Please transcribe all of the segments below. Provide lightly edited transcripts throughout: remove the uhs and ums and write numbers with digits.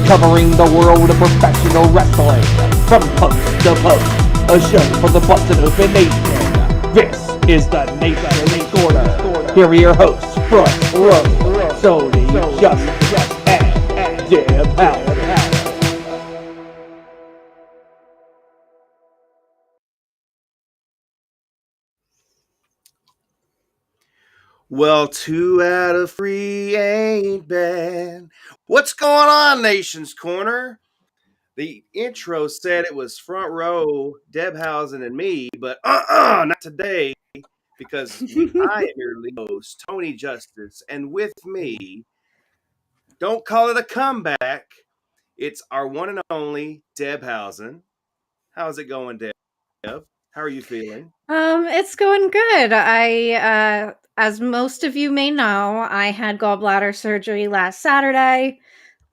covering the world of professional wrestling from coast to coast. A show for the busted open nation. This is the Nation's Corner. Here are your hosts, Front Row, Sony, Justice, and Debhausen. Well, 2 out of 3 ain't bad. What's going on, Nation's Corner? The intro said it was Front Row, Debhausen, and me, but not today, because I am your host, Tony Justice, and with me, don't call it a comeback, it's our one and only Debhausen. How's it going, Deb? How are you feeling? It's going good. As most of you may know, I had gallbladder surgery last Saturday.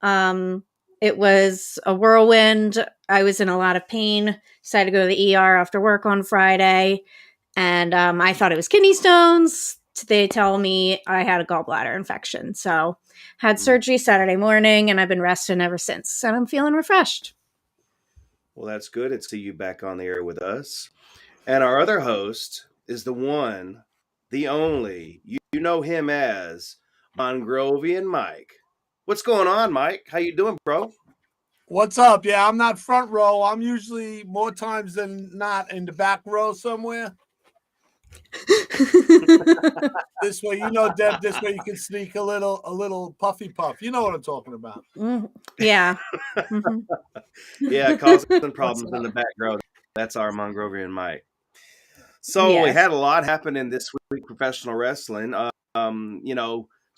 It was a whirlwind. I was in a lot of pain. Decided to go to the ER after work on Friday, and I thought it was kidney stones. They tell me I had a gallbladder infection. So, had surgery Saturday morning, and I've been resting ever since. And I'm feeling refreshed. Well, that's good to see you back on the air with us. And our other host is the one, the only. You know him as Mongrovian Mike. What's going on, Mike? How you doing, bro? What's up? Yeah, I'm not front row. I'm usually more times than not in the back row somewhere. This way, Deb, this way you can sneak a little puffy puff. You know what I'm talking about. Yeah. Yeah, causing problems in the back row. That's our Mongrovian Mike. So Yes. we had a lot happening this week, professional wrestling.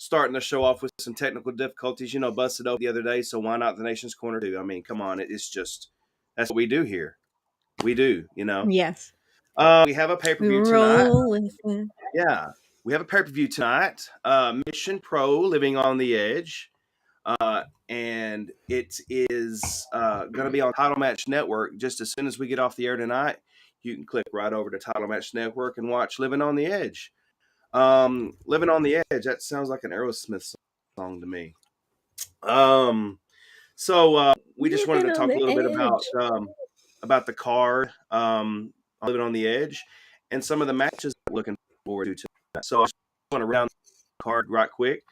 Starting the show off with some technical difficulties, busted open the other day. So why not the Nation's Corner too? I mean, come on. It's just, that's what we do here. We do, Yes. We have a pay-per-view tonight. Yeah. We have a pay-per-view tonight. Mission Pro, Living on the Edge. And it is going to be on Title Match Network. Just as soon as we get off the air tonight, you can click right over to Title Match Network and watch Living on the Edge. Living on the Edge, that sounds like an Aerosmith song to me. So we just wanted to talk a little bit about the card, Living on the Edge, and some of the matches that we're looking forward to tonight. So I just want to round the card right quick.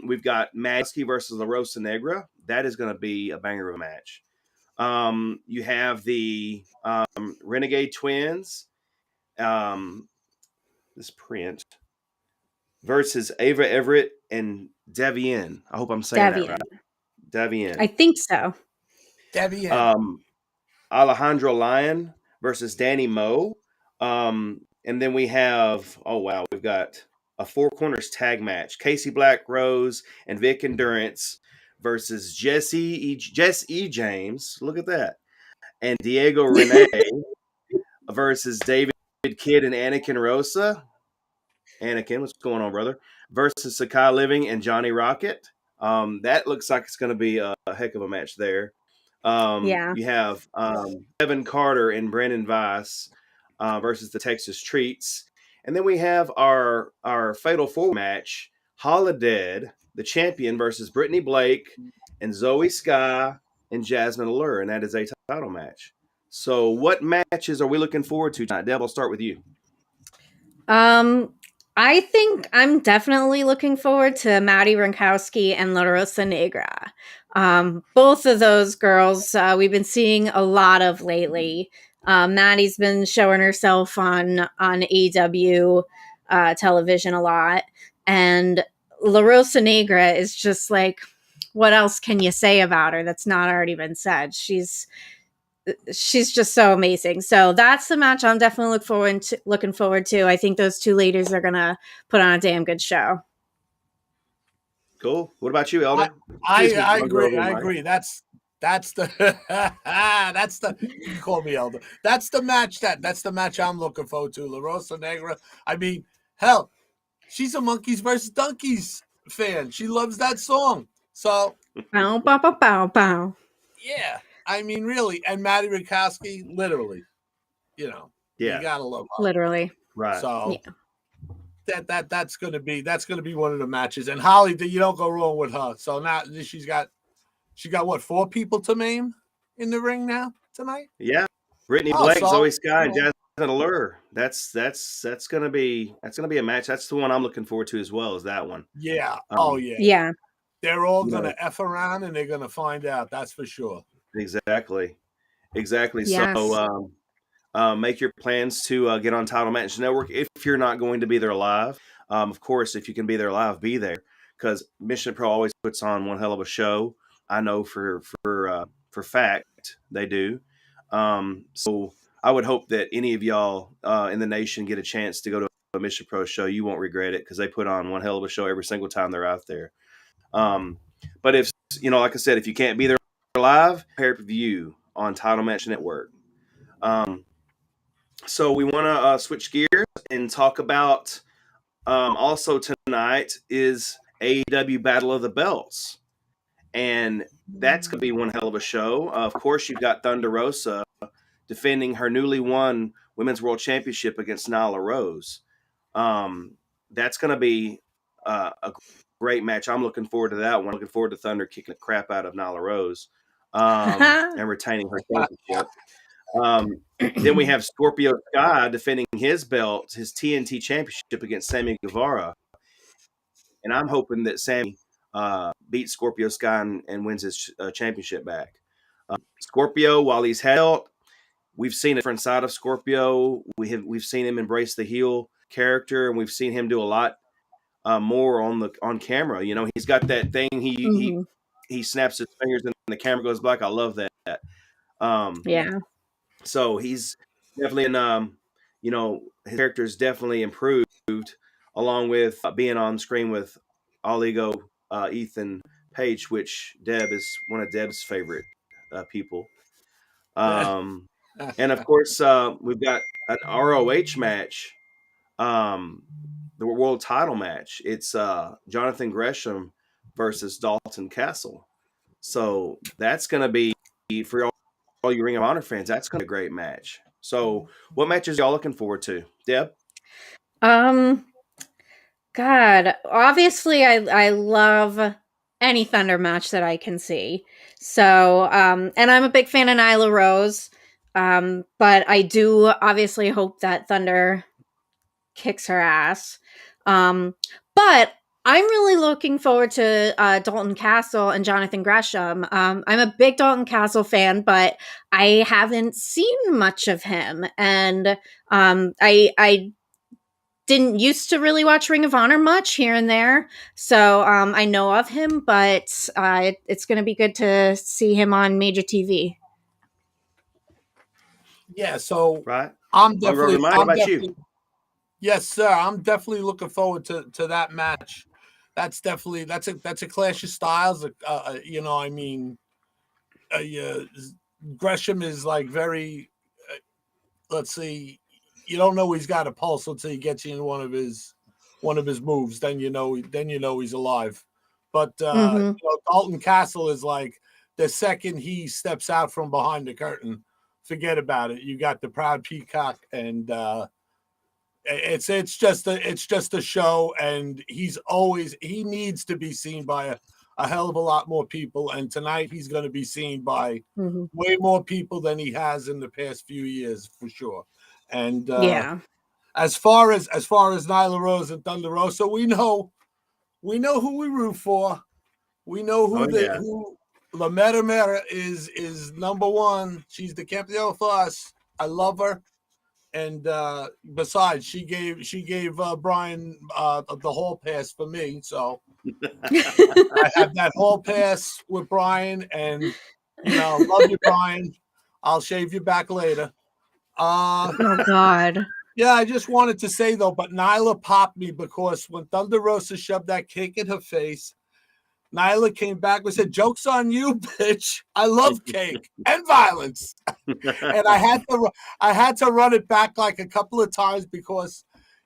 We've got Madsky versus La Rosa Negra. That is going to be a banger of a match. You have the Renegade Twins, this print, versus Ava Everett and Devian. I hope I'm saying that right. Devian. I think so. Devian. Alejandro Lyon versus Danny Moe. And then we have, we've got a Four Corners tag match. Casey Black Rose and Vic Endurance versus Jess E. James. Look at that. And Diego Rene versus David Kidd and Anakin Rosa. Anakin, what's going on, brother? Versus Sakai Living and Johnny Rocket. That looks like it's going to be a heck of a match there. You have Evan Carter and Brandon Weiss versus the Texas Treats. And then we have our Fatal Four match, Holodead, the champion, versus Brittany Blake and Zoe Sky and Jasmine Allure. And that is a title match. So what matches are we looking forward to tonight? Deb, I'll start with you. I think I'm definitely looking forward to Maddie Rinkowski and La Rosa Negra. Both of those girls we've been seeing a lot of lately. Maddie's been showing herself on AEW television a lot. And La Rosa Negra is just like, what else can you say about her that's not already been said? She's just so amazing. So that's the match I'm definitely looking forward to. I think those two ladies are going to put on a damn good show. Cool. What about you, Elder? I agree. That's the you call me Elder. That's the match I'm looking forward to. La Rosa Negra. I mean, hell, she's a Monkeys versus Donkeys fan. She loves that song. So bow, bow, bow, bow, bow. Yeah. I mean, really, and Maddie Rinkowski, literally, you gotta love her. Literally, right? So that's gonna be one of the matches. And Holly, you don't go wrong with her. So now she's got She got what, 4 people to maim in the ring now tonight? Yeah, Brittany Oh, Blake, so Zoe Sky, and Jasmine Allure. That's gonna be a match. That's the one I'm looking forward to as well as that one. yeah. Oh Um, yeah. Yeah. They're all you know, gonna F around and they're gonna find out, that's for sure. exactly. So Yes. make your plans to get on Title Match Network if you're not going to be there live. Of course, if you can be there live, be there, because Mission Pro always puts on one hell of a show. I know for fact they do. So I would hope that any of y'all in the nation get a chance to go to a Mission Pro show. You won't regret it, because they put on one hell of a show every single time they're out there. But if like I said, if you can't be there live, pay-per-view on Title Match Network. So we want to switch gears and talk about also tonight is AEW Battle of the Belts, and that's going to be one hell of a show. Of course, you've got Thunder Rosa defending her newly won Women's World Championship against Nyla Rose. That's going to be a great match. I'm looking forward to that one. Looking forward to Thunder kicking the crap out of Nyla Rose and retaining her championship. Then we have Scorpio Sky defending his belt, his TNT championship against Sammy Guevara. And I'm hoping that Sammy beats Scorpio Sky and wins his championship back. Scorpio, while he's held, we've seen a different side of Scorpio. We've seen him embrace the heel character, and we've seen him do a lot more on camera. He's got that thing. He snaps his fingers and the camera goes black. I love that. Yeah. So he's definitely his character is definitely improved, along with being on screen with All Ego Ethan Page, which Deb is one of Deb's favorite people. And of course, we've got an ROH match, the world title match. It's Jonathan Gresham versus Dalton Castle. So that's going to be, for all you Ring of Honor fans, that's going to be a great match. So what matches y'all looking forward to? Deb? God, obviously I love any Thunder match that I can see. So, and I'm a big fan of Nyla Rose. But I do obviously hope that Thunder kicks her ass. But I'm really looking forward to Dalton Castle and Jonathan Gresham. I'm a big Dalton Castle fan, but I haven't seen much of him, and I didn't used to really watch Ring of Honor much, here and there. So I know of him, but it's going to be good to see him on major TV. Yeah, so Right. I'm definitely. Mike, what about you? Yes, sir. I'm definitely looking forward to that match. That's a clash of styles. Gresham is like very. Let's see, you don't know he's got a pulse until he gets you in one of his moves. Then you know he's alive. But Dalton Castle is like, the second he steps out from behind the curtain, forget about it. You got the proud peacock, and it's just a show, and he needs to be seen by a hell of a lot more people, and tonight he's going to be seen by way more people than he has in the past few years, for sure. And as far as Nyla Rose and Thunder Rosa, we know who we root for. We know who La Mera is number one. She's the campeon for us. I love her. And besides, she gave Brian the hall pass for me. So I have that hall pass with Brian, and love you, Brian. I'll shave you back later. Oh God. Yeah, I just wanted to say though, but Nyla popped me because when Thunder Rosa shoved that cake in her face, Nyla came back and said, "Joke's on you, bitch. I love cake and violence." And I had to run it back like a couple of times because,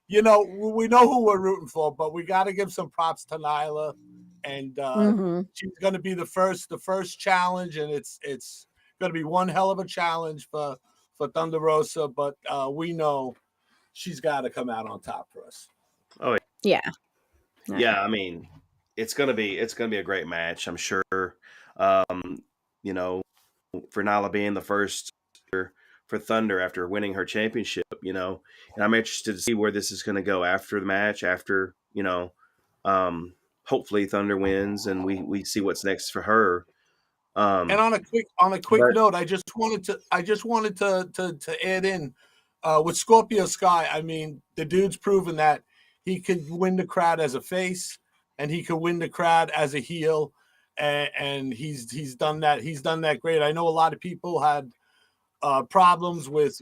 we know who we're rooting for, but we got to give some props to Nyla, and she's going to be the first challenge, and it's going to be one hell of a challenge for Thunder Rosa, but we know she's got to come out on top for us. Oh yeah. Yeah, I mean, it's gonna be a great match, I'm sure. You know, for Nyla being the first for Thunder after winning her championship. And I'm interested to see where this is going to go after the match. After hopefully Thunder wins and we see what's next for her. And on a quick note, I just wanted to add in with Scorpio Sky. I mean, the dude's proven that he could win the crowd as a face, and he could win the crowd as a heel, and he's done that. He's done that great. I know a lot of people had problems with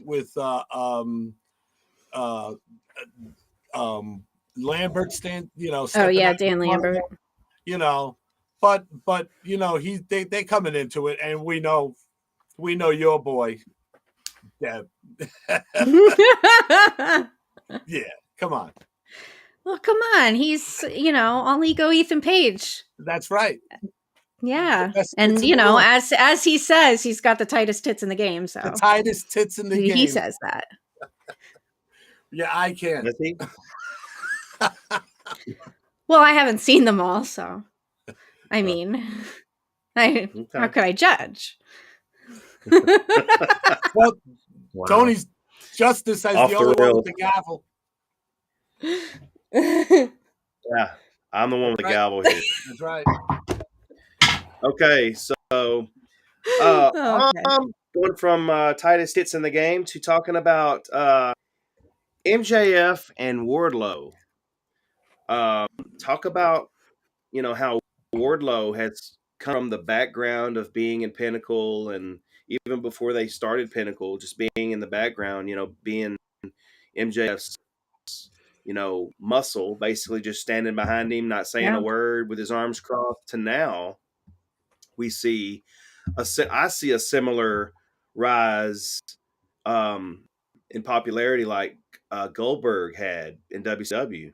Lambert stand. Oh yeah, Dan Lambert. But they coming into it, and we know your boy, Deb. Yeah, come on. Well, come on. He's all ego Ethan Page. That's right. Yeah, and as he says, he's got the tightest tits in the game. So the tightest tits in the game. He says that. Yeah, I can. Well, I haven't seen them all, so I mean, how could I judge? Well, wow. Tony's Justice has the only one with the gavel. Yeah, I'm the one with the gavel here. That's right. Okay, so going from tightest hits in the game to talking about MJF and Wardlow. Talk about how Wardlow has come from the background of being in Pinnacle, and even before they started Pinnacle, just being in the background, being MJF's muscle, basically just standing behind him, not saying a word, with his arms crossed, to now we see I see a similar rise in popularity like Goldberg had in WCW.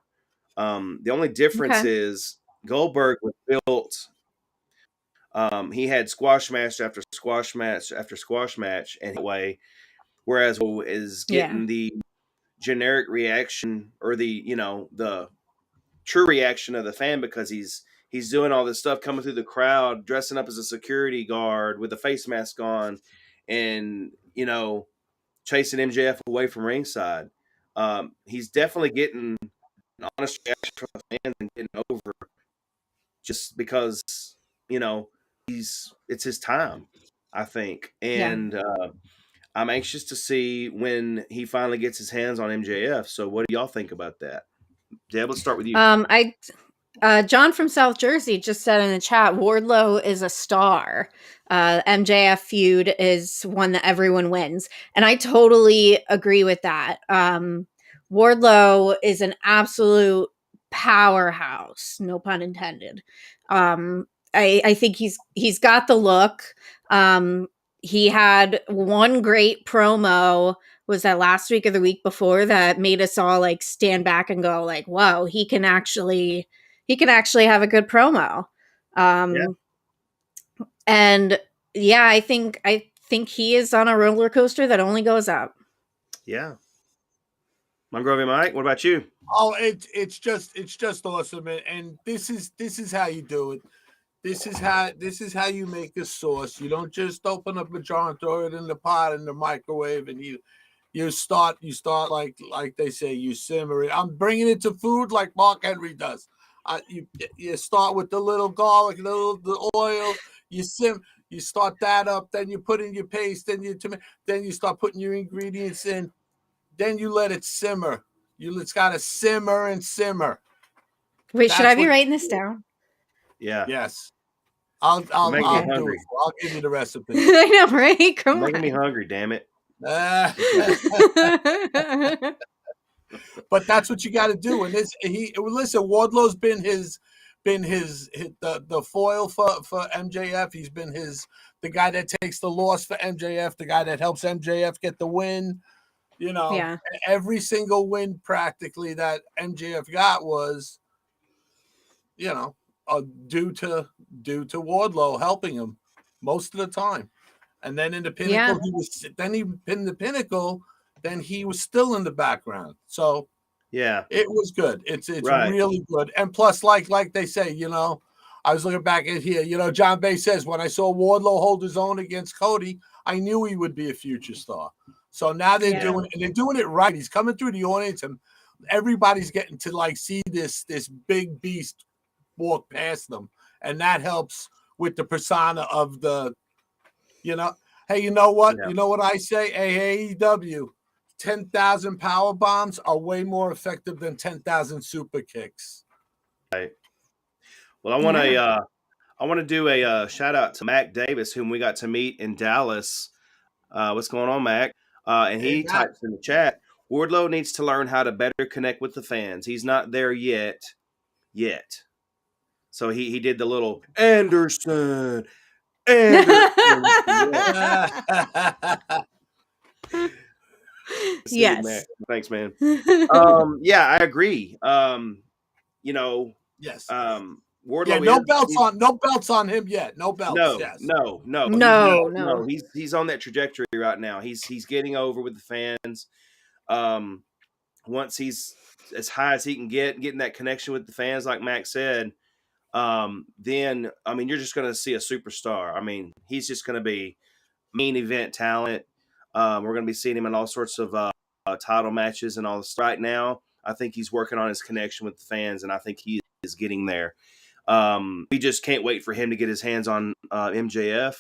The only difference is Goldberg was built. He had squash match after squash match after squash match, and way, whereas is getting the generic reaction or the true reaction of the fan, because he's doing all this stuff, coming through the crowd, dressing up as a security guard with a face mask on, and chasing MJF away from ringside. He's definitely getting an honest reaction from the fans and getting over, just because it's his time, I think, and I'm anxious to see when he finally gets his hands on MJF. So what do y'all think about that? Deb, let's start with you. John from South Jersey just said in the chat, Wardlow is a star. MJF feud is one that everyone wins. And I totally agree with that. Wardlow is an absolute powerhouse, no pun intended. I think he's got the look. He had one great promo, was that last week or the week before, that made us all like stand back and go like, "Whoa, he can actually have a good promo." And I think he is on a roller coaster that only goes up. Yeah. Mongrovian Mike, what about you? Oh, it's just awesome, and this is how you do it. This is how you make a sauce. You don't just open up a jar and throw it in the pot in the microwave, and you start like they say, you simmer it. I'm bringing it to food like Mark Henry does. You start with the little garlic, the oil. You start that up, then you put in your paste, then you start putting your ingredients in, then you let it simmer. It's got to simmer and simmer. Wait, should I be writing this down? Yeah. Yes. I'll do it. I'll give you the recipe. I know, right? Come on. Making me hungry, damn it. But that's what you got to do. And listen, Wardlow's been the foil for MJF. He's been the guy that takes the loss for MJF, the guy that helps MJF get the win. Every single win practically that MJF got was, due to Wardlow helping him most of the time. And then in the Pinnacle, in the Pinnacle, then he was still in the background. So it was good. It's right. Really good. And plus, like they say, I was looking back at here. John Bay says, when I saw Wardlow hold his own against Cody, I knew he would be a future star. So now they're doing it right. He's coming through the audience, and everybody's getting to see this big beast walk past them, and that helps with the persona of the, Hey, you know what? Yeah. You know what I say? Hey, AEW, 10,000 power bombs are way more effective than 10,000 super kicks. Right. Well, I want to do a shout out to Mac Davis, whom we got to meet in Dallas. What's going on, Mac? And he types in the chat, Wardlow needs to learn how to better connect with the fans. He's not there yet. So he did the little Anderson. Yes. Man. Thanks, man. Yeah, I agree. Yes. Wardlow. No belts on him yet. No belts. No. He's on that trajectory right now. He's getting over with the fans. Once he's as high as he can getting that connection with the fans, like Max said, then you're just going to see a superstar. He's just going to be main event talent. We're going to be seeing him in all sorts of title matches and all this. Right now, I think he's working on his connection with the fans, and I think he is getting there. We just can't wait for him to get his hands on MJF,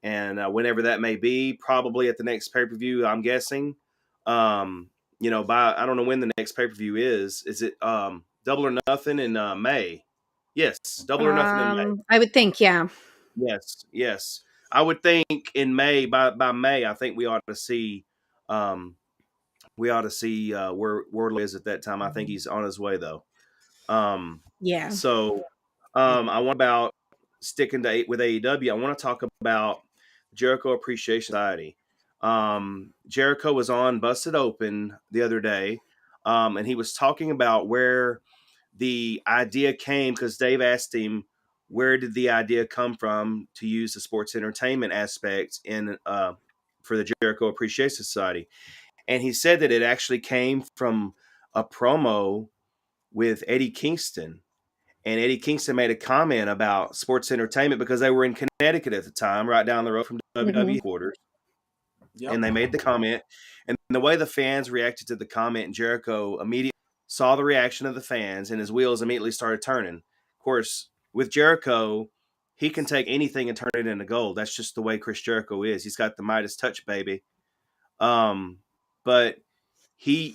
and whenever that may be, probably at the next pay-per-view, I'm guessing. I don't know when the next pay-per-view is. Is it Double or Nothing in May? Yes, Double or Nothing in May. I would think, yeah. Yes. I would think in May, by May, I think we ought to see where Wardlow is at that time. I think he's on his way though. Yeah. So I want about sticking with AEW. I want to talk about Jericho Appreciation Society. Jericho was on Busted Open the other day, and he was talking about where the idea came, because Dave asked him, where did the idea come from to use the sports entertainment aspect for the Jericho Appreciation Society? And he said that it actually came from a promo with Eddie Kingston. And Eddie Kingston made a comment about sports entertainment because they were in Connecticut at the time, right down the road from WWE quarters. Yep. And they made the comment. And the way the fans reacted to the comment, and Jericho immediately saw the reaction of the fans, and his wheels immediately started turning. Of course, with Jericho, he can take anything and turn it into gold. That's just the way Chris Jericho is. He's got the Midas touch, baby. But he,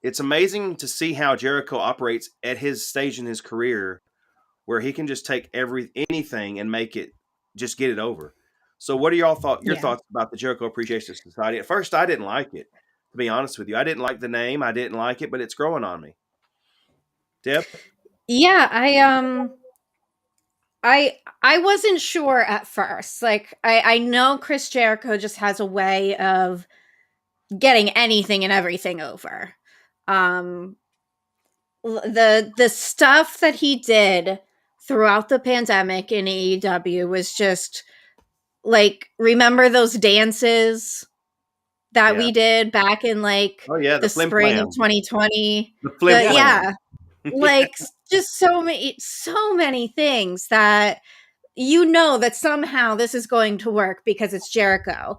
it's amazing to see how Jericho operates at his stage in his career, where he can just take anything and make it, just get it over. So what are your thoughts about the Jericho Appreciation Society? At first, I didn't like it, to be honest with you. I didn't like the name. I didn't like it, but it's growing on me. Deb? Yeah, I wasn't sure at first. I know Chris Jericho just has a way of getting anything and everything over. The stuff that he did throughout the pandemic in AEW was just remember those dances that we did back in the spring of 2020? Just so many things that that somehow this is going to work because it's Jericho.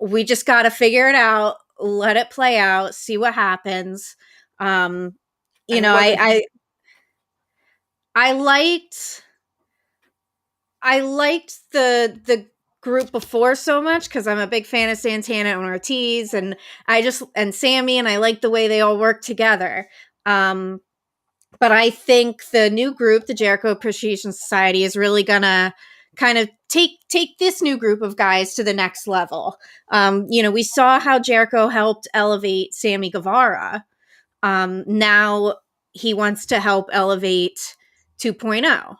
We just got to figure it out, let it play out, see what happens. I liked the group before so much because I'm a big fan of Santana and Ortiz, and Sammy, and I like the way they all work together. But I think the new group, the Jericho Appreciation Society, is really gonna kind of take this new group of guys to the next level. We saw how Jericho helped elevate Sammy Guevara. Now he wants to help elevate 2.0.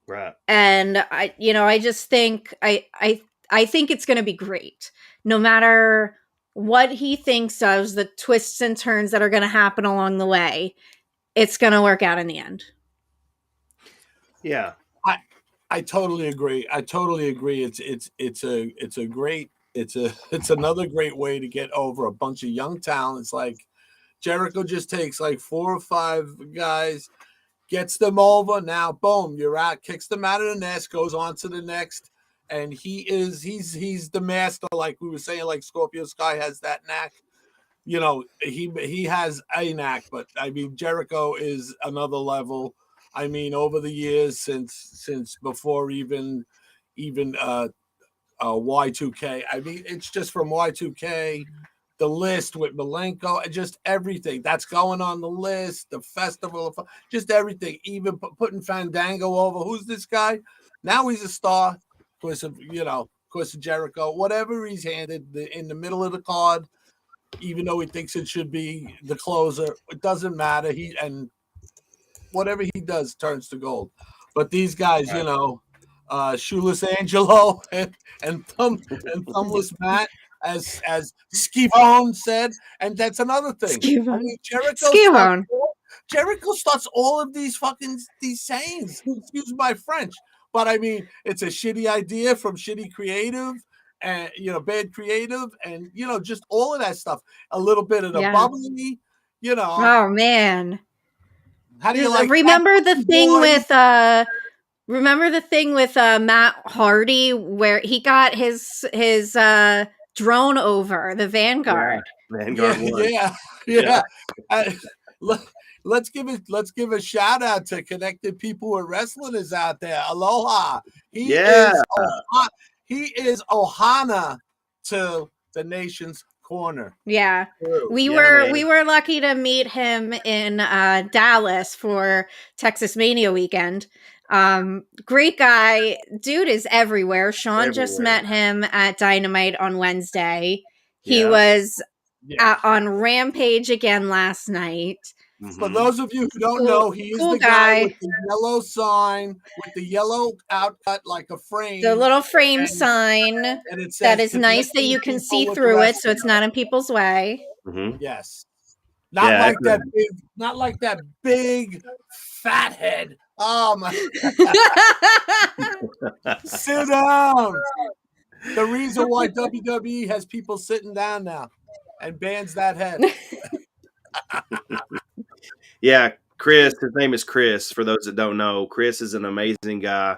Right. And I just think I think it's going to be great, no matter what he thinks of the twists and turns that are going to happen along the way. It's going to work out in the end. Yeah, I totally agree. It's another great way to get over a bunch of young talents. Like Jericho just takes 4 or 5 guys, gets them over. Now, boom, you're out. Kicks them out of the nest. Goes on to the next. And he's the master, like we were saying, like Scorpio Sky has that knack. He has a knack, but I mean Jericho is another level. I mean, over the years since before even Y2K. I mean, it's just from Y2K, the list with Malenko, and just everything that's going on the list, the festival, just everything. Even putting Fandango over. Who's this guy? Now he's a star. Of course of Jericho. Whatever he's handed in the middle of the card, even though he thinks it should be the closer, it doesn't matter. Whatever he does turns to gold. But these guys, Shoeless Angelo and Thumbless Matt, as Skivone said, and that's another thing. I mean, Jericho starts all of these sayings. Excuse my French, but I mean, it's a shitty idea from shitty creative. And bad creative, and just all of that stuff. A little bit of the bubbly, Oh man! How do you like? Remember the thing with Matt Hardy where he got his drone over the Vanguard. Yeah. Let's give a shout out to Connected People Who Wrestling is out there. Aloha. He is Ohana to the nation's corner. Yeah. We were lucky to meet him in Dallas for Texas Mania weekend. Great guy. Dude is everywhere. Sean just met him at Dynamite on Wednesday. He was on Rampage again last night. For those of you who don't know, he is the guy with the yellow sign, with the yellow outcut like a frame. The little frame sign and it says, that is nice that you can see through it, so it's not in people's way. Mm-hmm. Yes. Not like that big fat head. Oh my. Sit down. The reason why WWE has people sitting down now and bans that head. Yeah, Chris. His name is Chris. For those that don't know, Chris is an amazing guy.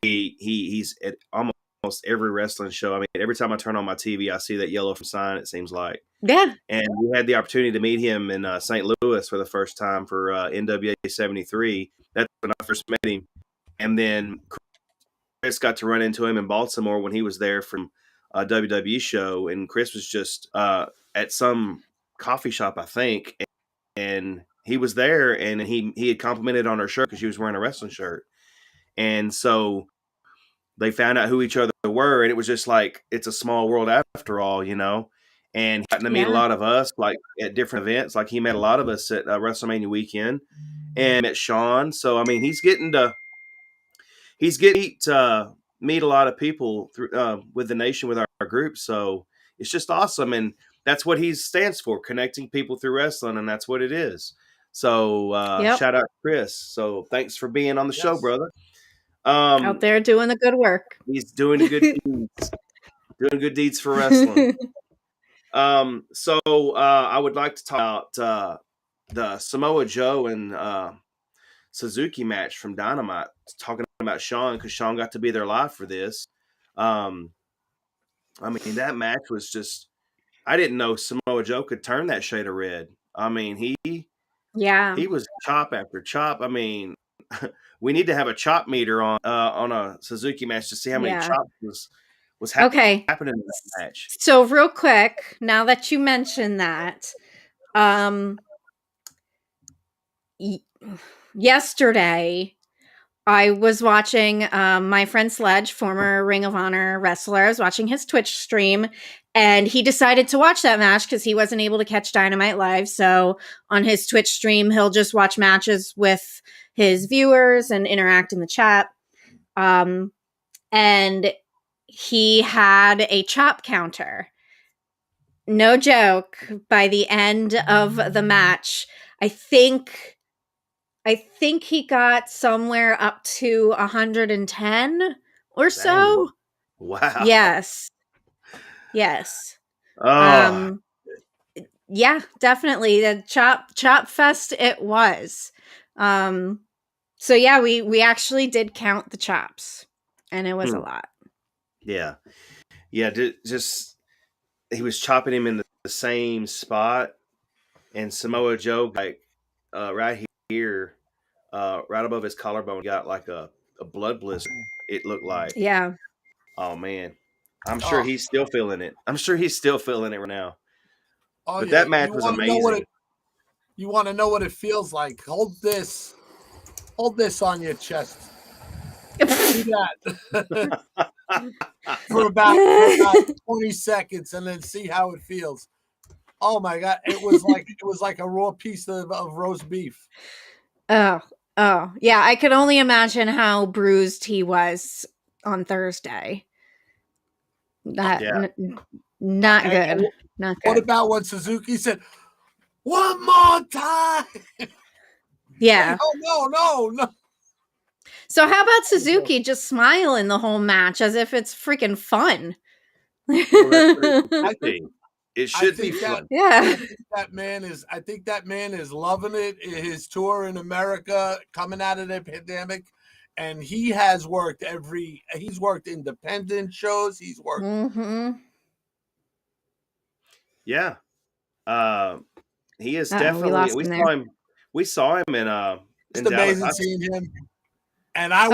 He's at almost every wrestling show. I mean, every time I turn on my TV, I see that yellow sign. It seems like. Yeah. And we had the opportunity to meet him in St. Louis for the first time for NWA 73. That's when I first met him. And then Chris got to run into him in Baltimore when he was there from a WWE show. And Chris was just at some coffee shop, I think. And he was there, and he had complimented on her shirt because she was wearing a wrestling shirt. And so they found out who each other were, and it was just like, it's a small world after all, And he got to meet a lot of us, like at different events. Like he met a lot of us at WrestleMania weekend, and met Sean. So I mean, he's getting to meet a lot of people through with the nation, with our group. So it's just awesome, and that's what he stands for: connecting people through wrestling, and that's what it is. So shout out to Chris. So thanks for being on the show, brother. Out there doing the good work. He's doing good deeds. Doing good deeds for wrestling. So I would like to talk about the Samoa Joe and Suzuki match from Dynamite, talking about Sean, because Sean got to be there live for this. I mean, that match was just, I didn't know Samoa Joe could turn that shade of red. I mean, he was chop after chop. I mean, we need to have a chop meter on a Suzuki match to see how many chops was happening in that match. So real quick, now that you mentioned that, yesterday I was watching my friend Sledge, former Ring of Honor wrestler. I was watching his Twitch stream, and he decided to watch that match because he wasn't able to catch Dynamite live. So on his Twitch stream, he'll just watch matches with his viewers and interact in the chat. And he had a chop counter. No joke. By the end of the match, I think he got somewhere up to 110 or so. Wow. Yes. Yeah, definitely. The chop fest it was. So yeah, we actually did count the chops, and it was a lot. Yeah. Just he was chopping him in the same spot, and Samoa Joe right here, right above his collarbone, got like a blood blister. It looked like. Yeah. Oh man, I'm sure he's still feeling it. I'm sure he's still feeling it right now. Oh But yeah, that match was amazing. You want to know what it feels like? Hold this on your chest. Do that for about 20 seconds, and then see how it feels. Oh my god, it was like a raw piece of roast beef. Oh, yeah. I could only imagine how bruised he was on Thursday. Not good. Not good. What about when Suzuki said, "One more time"? Yeah. Oh no. So how about Suzuki just smiling the whole match as if it's freaking fun? Well, it should be fun. Yeah. I think that man is loving it. His tour in America, coming out of the pandemic, and he has worked he's worked independent shows. He's worked. Mm-hmm. Yeah. He is We definitely. lost him there. We saw him in It's in Dallas. amazing seeing him. And I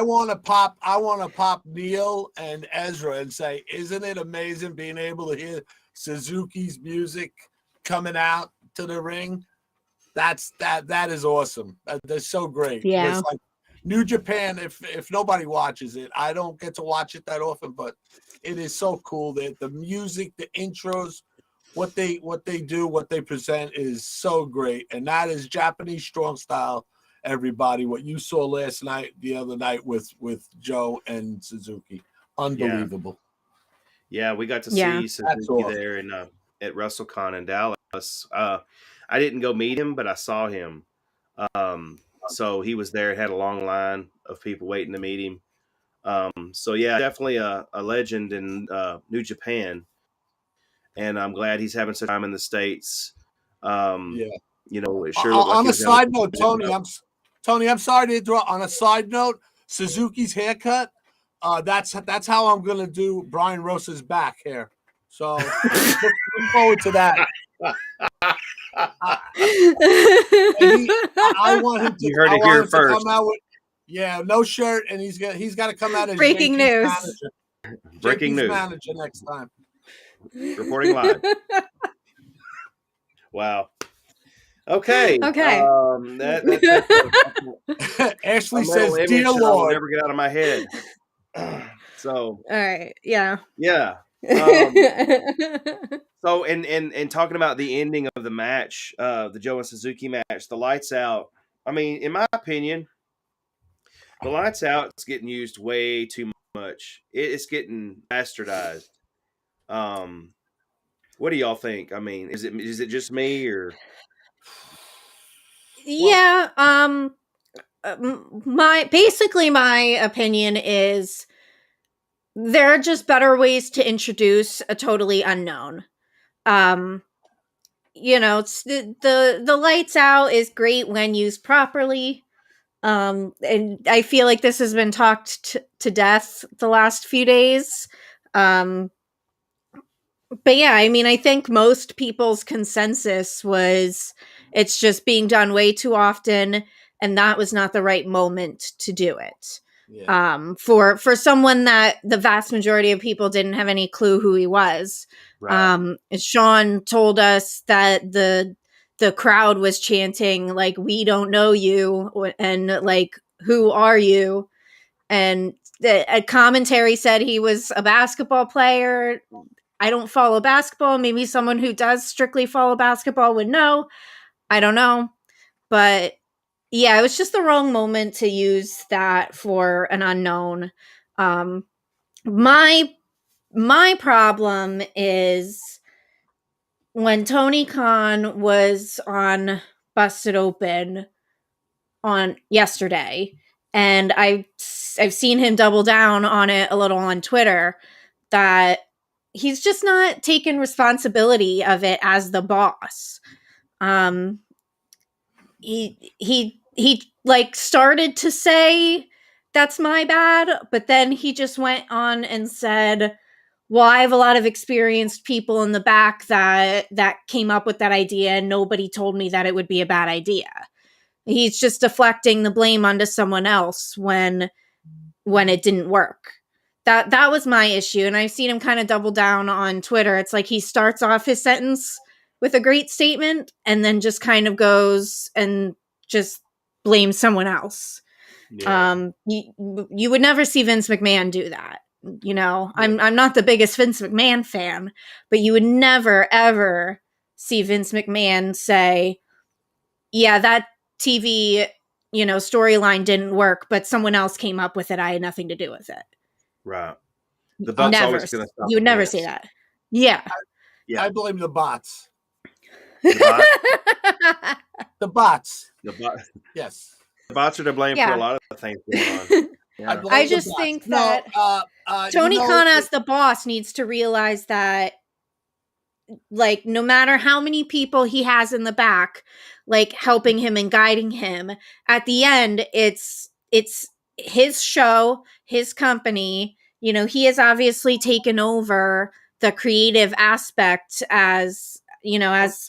want to pop Neil and Ezra and say, isn't it amazing being able to hear Suzuki's music coming out to the ring? That is awesome. That's so great. Yeah. It's like New Japan. If nobody watches it, I don't get to watch it that often, but it is so cool that the music, the intros, what they do, what they present is so great, and that is Japanese strong style. Everybody, what you saw the other night with Joe and Suzuki, unbelievable. Yeah, we got to see Suzuki there at WrestleCon in Dallas. I didn't go meet him, but I saw him. So he was there, had a long line of people waiting to meet him. So yeah, definitely a legend in New Japan, and I'm glad he's having some time in the States. It sure looked like on a side note, Tony, I'm sorry to interrupt. On a side note, Suzuki's haircut, that's how I'm gonna do Brian Rosa's back hair. So look forward to that. I want him to. You heard it here first. Come out with, no shirt, and he's got to come out as breaking news. Manager. Breaking news. Manager next time. Reporting live. Wow. Okay. Ashley says, "Dear Lord." I'll never get out of my head. So. All right. Yeah. Yeah. So, and talking about the ending of the match, the Joe and Suzuki match, the lights out. I mean, in my opinion, the lights out is getting used way too much. It's getting bastardized. What do y'all think? I mean, is it just me or? Yeah. My opinion is there are just better ways to introduce a totally unknown. It's the lights out is great when used properly. And I feel like this has been talked to death the last few days. But yeah, I mean, I think most people's consensus was it's just being done way too often, and that was not the right moment to do it. Yeah. For someone that the vast majority of people didn't have any clue who he was. Right. Sean told us that the crowd was chanting like, "We don't know you," and like, "Who are you?" And a commentary said he was a basketball player. I don't follow basketball. Maybe someone who does strictly follow basketball would know. I don't know. But yeah, it was just the wrong moment to use that for an unknown. My problem is when Tony Khan was on Busted Open on yesterday, and I've seen him double down on it a little on Twitter, that he's just not taking responsibility of it as the boss. He he like started to say that's my bad, but then he just went on and said, well, I have a lot of experienced people in the back that came up with that idea, and nobody told me that it would be a bad idea. He's just deflecting the blame onto someone else when it didn't work. That was my issue, and I've seen him kind of double down on Twitter. It's like he starts off his sentence with a great statement and then just kind of goes and just blames someone else. Yeah. You would never see Vince McMahon do that. You know, I'm not the biggest Vince McMahon fan, but you would never ever see Vince McMahon say, yeah, that TV, storyline didn't work, but someone else came up with it. I had nothing to do with it. Right. The buck's Never. always going to stop. You would never say that. Yeah. Yeah. I blame the bots. The bot? The bots. The bot. Yes. The bots are to blame for a lot of things going on. Yeah. I just think that Tony Khan as the boss needs to realize that, like, no matter how many people he has in the back, like, helping him and guiding him, at the end, it's his show, his company. You know, he has obviously taken over the creative aspect as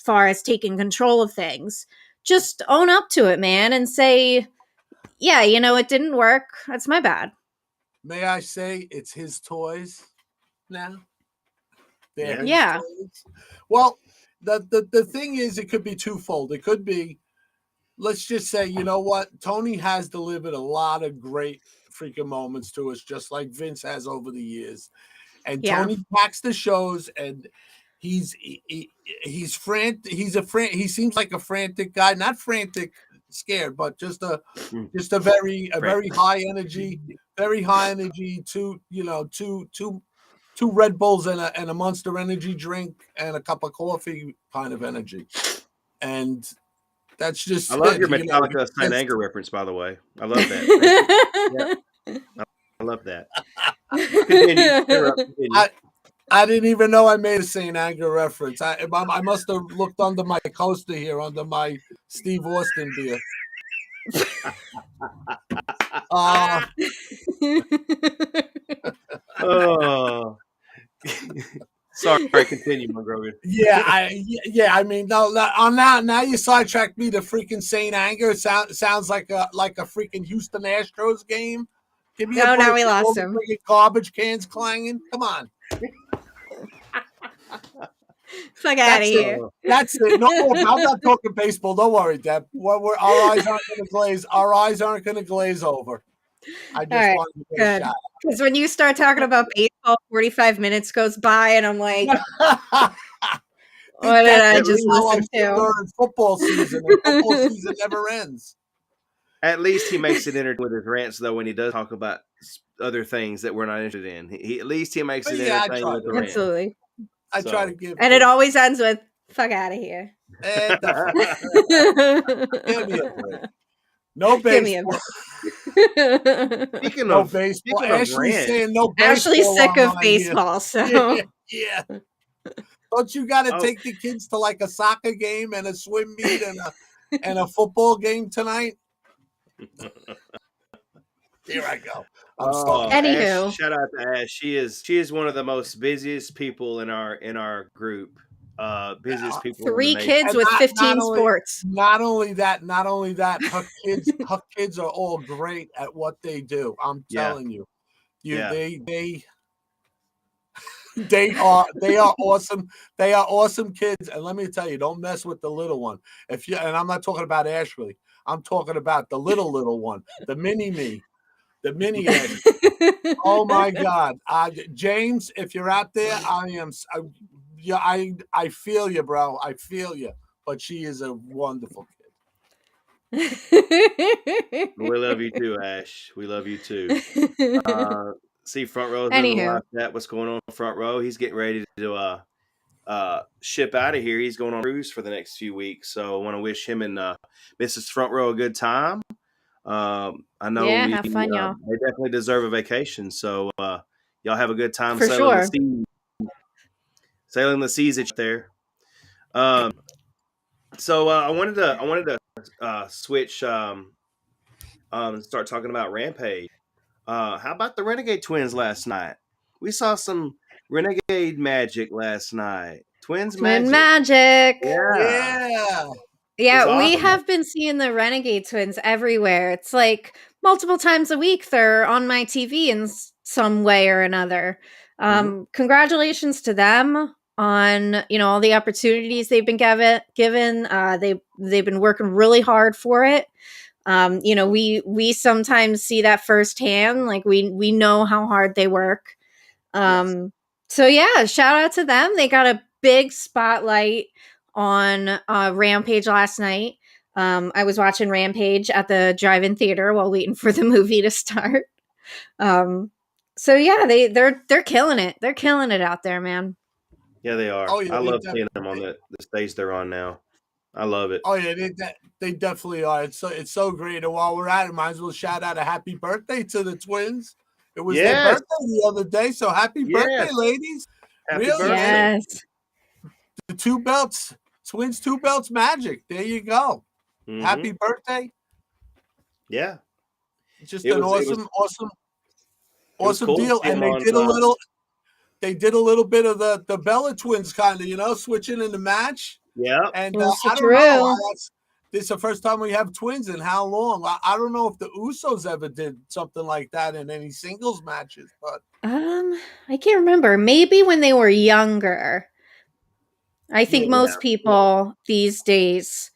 far as taking control of things. Just own up to it, man, and say, yeah, it didn't work. That's my bad. May I say it's his toys now? They're his toys. Well, the thing is, it could be twofold. It could be, let's just say, you know what? Tony has delivered a lot of great freaking moments to us, just like Vince has over the years. And Tony packs the shows, and he seems like a frantic guy, not frantic scared, but just a very high energy, two Red Bulls and a Monster Energy drink and a cup of coffee kind of energy. And that's just I love your Metallica Saint Anger reference, by the way. I love that. I love that. Continue. I didn't even know I made a Saint Anger reference. I must have looked under my coaster here, under my Steve Austin beer. Sorry, continue, Mongrovian. I mean, now you sidetracked me to freaking Saint Anger. It sounds like a freaking Houston Astros game. Give me now we lost him. Garbage cans clanging. Come on. Fuck out of here. That's it. No, I'm not talking baseball. Don't worry, Deb. Our eyes aren't going to glaze. Our eyes aren't going to glaze over. I just wanted to get a shot. Because when you start talking about baseball, 45 minutes goes by, and I'm like, what did I just listen to? Football season. Football season never ends. At least he makes it entertaining with his rants, though, when he does talk about other things that we're not interested in. At least he makes it entertaining with the rant. Absolutely. I try to give. And it always ends with, fuck out of here. Give me a break. No baseball. Speaking no of baseball. Ashley's saying no baseball. Ashley's sick of baseball, so. Yeah. Don't you got to take the kids to like a soccer game and a swim meet and a football game tonight? Here I go. Anywho, Ash, shout out to Ash. She is one of the most busiest people in our group. Busiest people. 3 kids with 15 sports. Not only that, her kids are all great at what they do. I'm telling you. They are awesome. They are awesome kids. And let me tell you, don't mess with the little one. And I'm not talking about Ashley. I'm talking about the little one, the mini me, the mini Ashley. Oh my God, James, if you're out there, I feel you, bro. I feel you. But she is a wonderful kid. We love you too, Ash. We love you too. See, Front Row. What's going on Front Row? He's getting ready to ship out of here. He's going on a cruise for the next few weeks. So I want to wish him and Mrs. Front Row a good time. I know have fun, y'all. They definitely deserve a vacation. So y'all have a good time for sailing sure. Sailing the seas there. So I wanted to switch start talking about Rampage. How about the Renegade Twins last night? We saw some Renegade magic last night. Twins Twin magic. magic. Yeah. Yeah. It was Yeah, we awesome. have been seeing the Renegade Twins everywhere. It's like multiple times a week they're on my TV in some way or another. Congratulations to them on all the opportunities they've been given. They've been working really hard for it. We sometimes see that firsthand. Like we know how hard they work. So yeah, shout out to them. They got a big spotlight on Rampage last night. I was watching Rampage at the drive-in theater while waiting for the movie to start. So yeah, they're killing it. They're killing it out there, man. Yeah, they are. Oh, yeah, I love seeing them on the stage they're on now. I love it. Oh yeah, they definitely are. It's so great. And while we're at it, might as well shout out a happy birthday to the twins. It was their birthday the other day, so happy birthday, ladies! Happy really? birthday. Yes. The 2 belts, twins 2 belts magic. There you go. Happy birthday! Yeah, Just an awesome cool deal. And they did a little. They did a little bit of the Bella twins, kind of, switching in the match. Yeah, and Well, I don't know. This is the first time we have twins in how long? I don't know if the Usos ever did something like that in any singles matches, but I can't remember. Maybe when they were younger. I think most people these days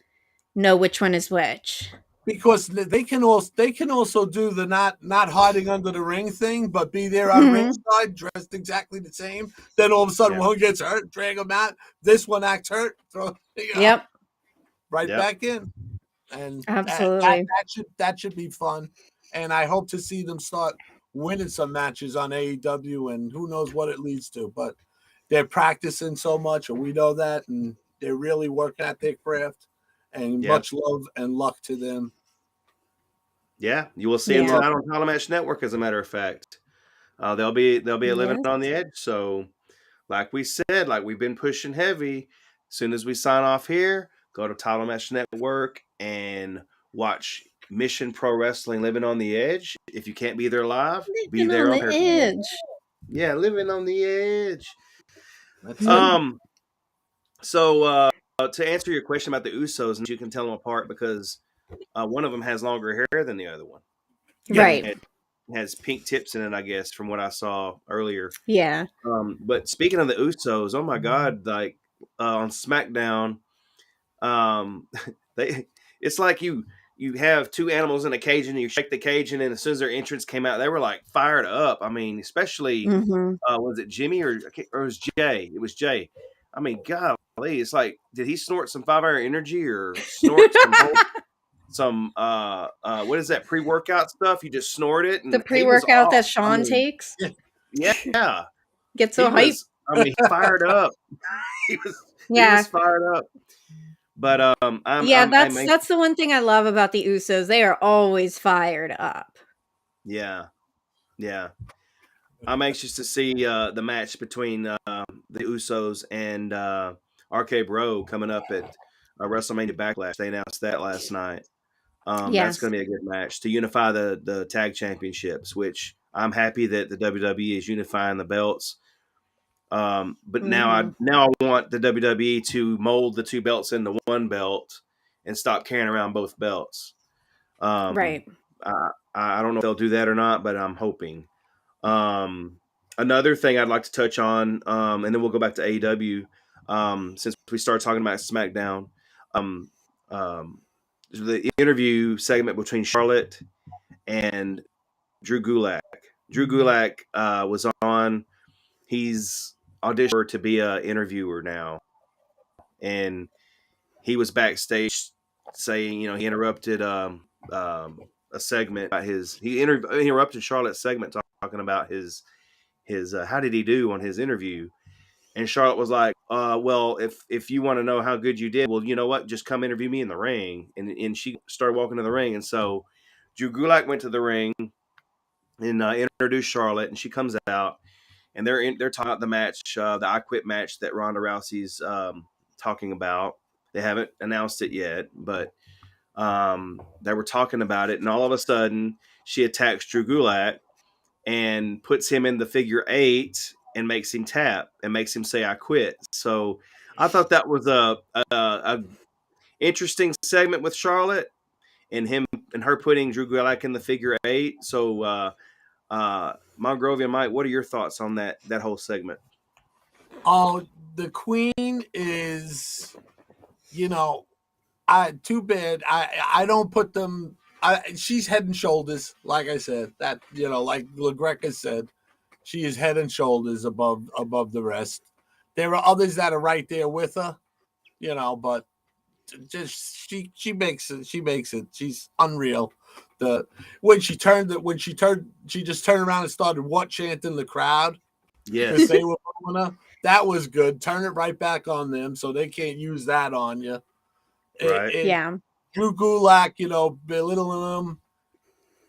know which one is which. Because they can also do the not hiding under the ring thing, but be there on ringside dressed exactly the same. Then all of a sudden one gets hurt, drag them out. This one acts hurt, throw right back in. And absolutely that should be fun. And I hope to see them start winning some matches on AEW, and who knows what it leads to. But they're practicing so much, and we know that, and they're really working at their craft. And much love and luck to them. Yeah, you will see them tonight on Title Match Network. As a matter of fact, they'll be living on the edge. So, like we said, like we've been pushing heavy. As soon as we sign off here, go to Title Match Network and watch Mission Pro Wrestling Living on the Edge. If you can't be there live, be there on the edge. Yeah, living on the edge. That's it. So to answer your question about the Usos, you can tell them apart because one of them has longer hair than the other one. Right. It has pink tips in it, I guess, from what I saw earlier. Yeah. But speaking of the Usos, oh my God, like on SmackDown, it's like you have 2 animals in a cage and you shake the cage, and then as soon as their entrance came out, they were like fired up. I mean, especially was it Jimmy or it was Jay? It was Jay. I mean, golly, it's like, did he snort some 5-hour energy or snort some what is that pre-workout stuff? You just snort it, and the pre-workout that Sean takes. Yeah, get so hyped. He fired up. he was fired up. But that's the one thing I love about the Usos. They are always fired up. Yeah. I'm anxious to see the match between the Usos and RK Bro coming up at WrestleMania Backlash. They announced that last night. That's going to be a good match to unify the tag championships, which I'm happy that the WWE is unifying the belts. But now I want the WWE to mold the 2 belts into 1 belt and stop carrying around both belts. Right. I don't know if they'll do that or not, but I'm hoping. Another thing I'd like to touch on, and then we'll go back to AEW, since we started talking about SmackDown. The interview segment between Charlotte and Drew Gulak. Drew Gulak was on. He's auditioned to be an interviewer now, and he was backstage saying, he interrupted a segment about he interrupted Charlotte's segment talking about his how did he do on his interview, and Charlotte was like, well, if you want to know how good you did, well, you know what, just come interview me in the ring. And she started walking to the ring, and so Drew Gulak went to the ring and introduced Charlotte, and she comes out. And they're talking about the match, the I Quit match that Ronda Rousey's talking about. They haven't announced it yet, but They were talking about it, and all of a sudden she attacks Drew Gulak and puts him in the figure 8 and makes him tap and makes him say I quit. So I thought that was a interesting segment with Charlotte and him and her putting Drew Gulak in the figure 8. So Mongrovian Mike, what are your thoughts on that whole segment? Oh, the Queen is, too bad. I don't put them. She's head and shoulders, like I said. That like LaGreca said, she is head and shoulders above the rest. There are others that are right there with her, but just she makes it. She makes it. She's unreal. When she just turned around and started chanting the crowd because Yes. they were booing her. That was good. Turn it right back on them so they can't use that on you. Right. Yeah. Drew Gulak, belittling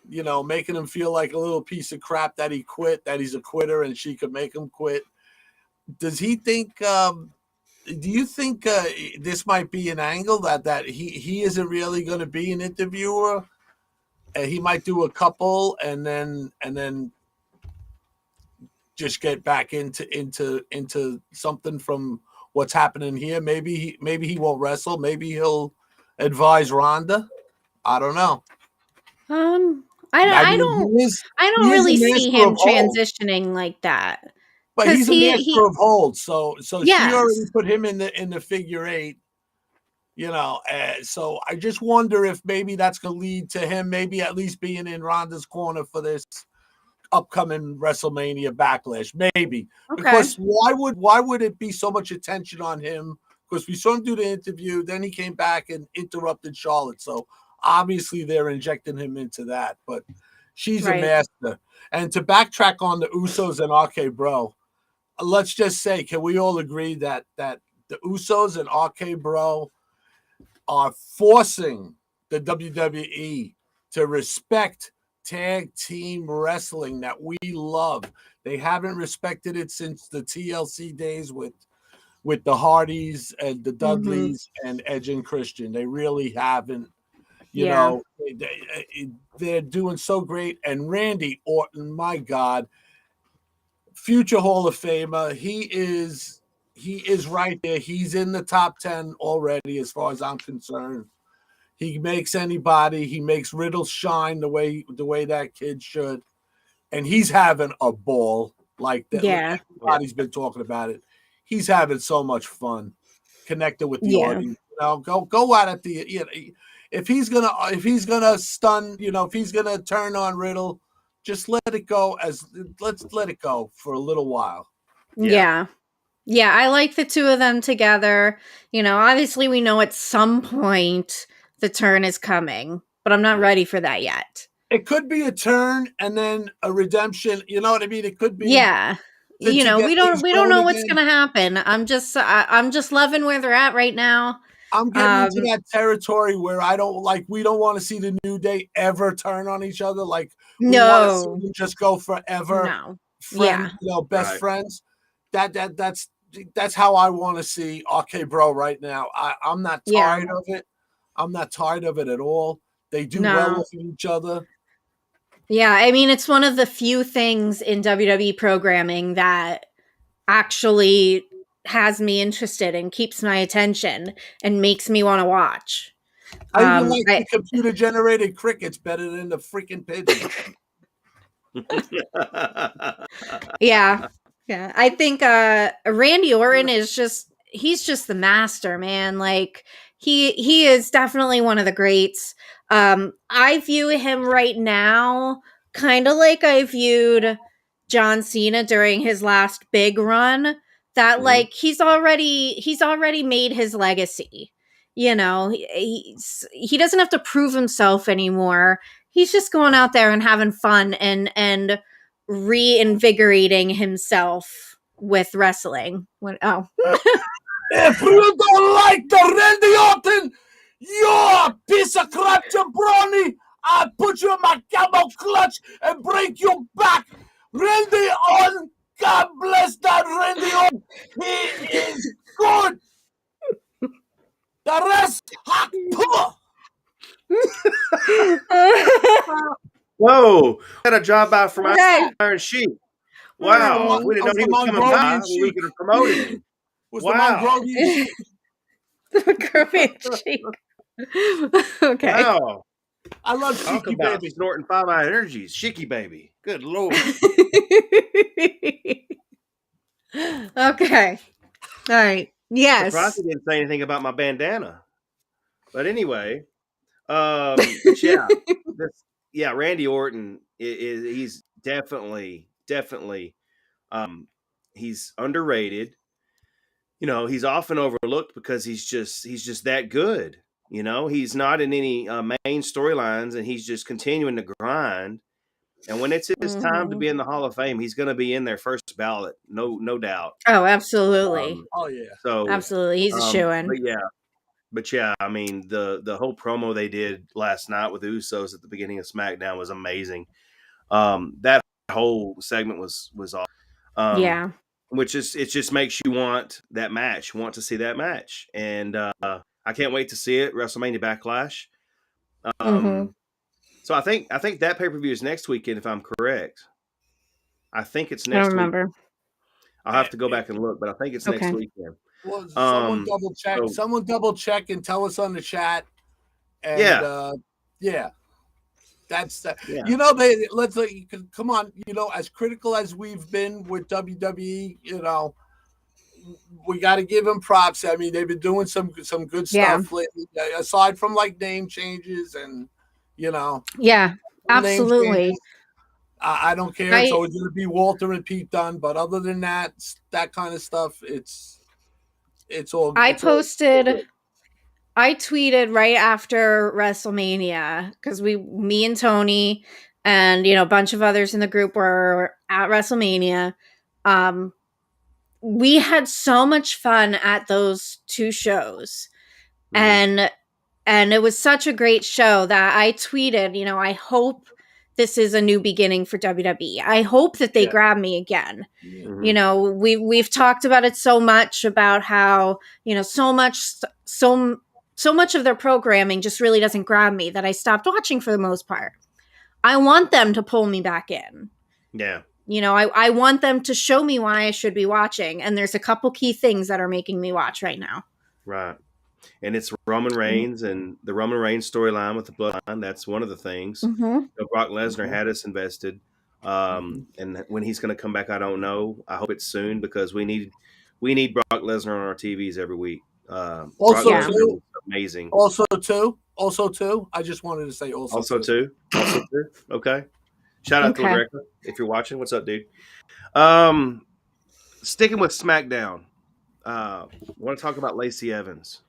him, making him feel like a little piece of crap that he quit, that he's a quitter and she could make him quit. Does he think, do you think this might be an angle that he isn't really going to be an interviewer? He might do a couple and then just get back into something from what's happening here. Maybe he won't wrestle. Maybe he'll advise Ronda. I don't know. I don't really see him transitioning like that. But he's a master of holds, so yes. She already put him in the figure 8. So I just wonder if maybe that's going to lead to him maybe at least being in Ronda's corner for this upcoming WrestleMania Backlash, maybe. Okay. Because why would it be so much attention on him? Because we saw him do the interview, then he came back and interrupted Charlotte. So obviously they're injecting him into that. But she's a master. And to backtrack on the Usos and RK Bro, let's just say, can we all agree that the Usos and RK Bro are forcing the WWE to respect tag team wrestling that we love? They haven't respected it since the TLC days with the Hardys and the Dudleys and Edge and Christian. They really haven't. They're doing so great. And Randy Orton, my God, future Hall of Famer. He is right there. He's in the top 10 already, as far as I'm concerned. He makes anybody. He makes Riddle shine the way that kid should, and he's having a ball like that. Yeah, everybody's been talking about it. He's having so much fun, connected with the audience. Go out at the. If he's gonna stun, if he's gonna turn on Riddle, just let it go. Let's let it go for a little while. Yeah. I like the two of them together. Obviously we know at some point the turn is coming, but I'm not ready for that yet. It could be a turn and then a redemption. You know what I mean? It could be. Yeah. We don't know what's going to happen. I'm just loving where they're at right now. I'm getting into that territory where we don't want to see the New Day ever turn on each other. Like, we want to see them just go forever. No. Friend, best friends. That's how I want to see RK Bro right now. I'm not tired of it. I'm not tired of it at all. They do well with each other. Yeah, I mean, it's one of the few things in WWE programming that actually has me interested and keeps my attention and makes me want to watch. I even like the computer-generated crickets better than the freaking pigeons. Yeah. I think Randy Orton he's just the master, man. Like he is definitely one of the greats. I view him right now kind of like I viewed John Cena during his last big run. That like he's already made his legacy. He doesn't have to prove himself anymore. He's just going out there and having fun and reinvigorating himself with wrestling. If you don't like the Randy Orton, you're a piece of crap, jabroni. I'll put you in my camel clutch and break your back. Randy Orton, God bless that Randy Orton. He is good. The rest, hot poor. Whoa! Got a job out from Okay. Iron Sheik. Was the Wow. We didn't know he was coming by. Mongrovian We Sheik. could have promoted him. Was Wow. the Mongrovian Sheik. The Mongrovian Sheik. Okay. Wow. I love Talk Sheiky about Baby. snorting 5-hour energies. Sheiky baby. Good Lord. Okay. All right. Yes. Surprised he didn't say anything about my bandana. But anyway, but yeah, Randy Orton he's definitely he's underrated. You know, he's often overlooked because he's just that good. You know, he's not in any main storylines, and he's just continuing to grind. And when it's his time to be in the Hall of Fame, he's going to be in there first ballot, no doubt. Oh, absolutely. Oh yeah. So Absolutely. He's a shoo-in. but yeah, I mean the whole promo they did last night with the Usos at the beginning of SmackDown was amazing. That whole segment was awesome. Yeah. Which is it just makes you want that match, want to see that match, and I can't wait to see it. WrestleMania Backlash. So I think that pay-per-view is next weekend, if I'm correct. I think it's I next don't remember. week. I'll have to go back and look, but I think it's next weekend. Well, someone double check. so- Someone double check and tell us on the chat. And Yeah. That's that. Yeah. You know, come on. You know, as critical as we've been with WWE, you know, we got to give them props. I mean, they've been doing some good stuff lately, aside from like name changes and you know. Yeah, absolutely. I don't care. It's always going to be Walter and Pete Dunne, but other than that, that kind of stuff, it's all. I tweeted right after WrestleMania because me and Tony and a bunch of others in the group were at WrestleMania. We had so much fun at those two shows, and it was such a great show that I tweeted, I hope this is a new beginning for WWE. I hope that they grab me again. We've talked about it so much about how, so much of their programming just really doesn't grab me that I stopped watching for the most part. I want them to pull me back in. Yeah. I want them to show me why I should be watching. And there's a couple key things that are making me watch right now. Right. And it's Roman Reigns and the Roman Reigns storyline with the bloodline. That's one of the things. Brock Lesnar had us invested. And when he's going to come back, I don't know. I hope it's soon because we need Brock Lesnar on our TVs every week. Amazing. Also, too. I just wanted to say also too. Okay. Shout out to Rebecca if you're watching. What's up, dude? Sticking with SmackDown. I want to talk about Lacey Evans.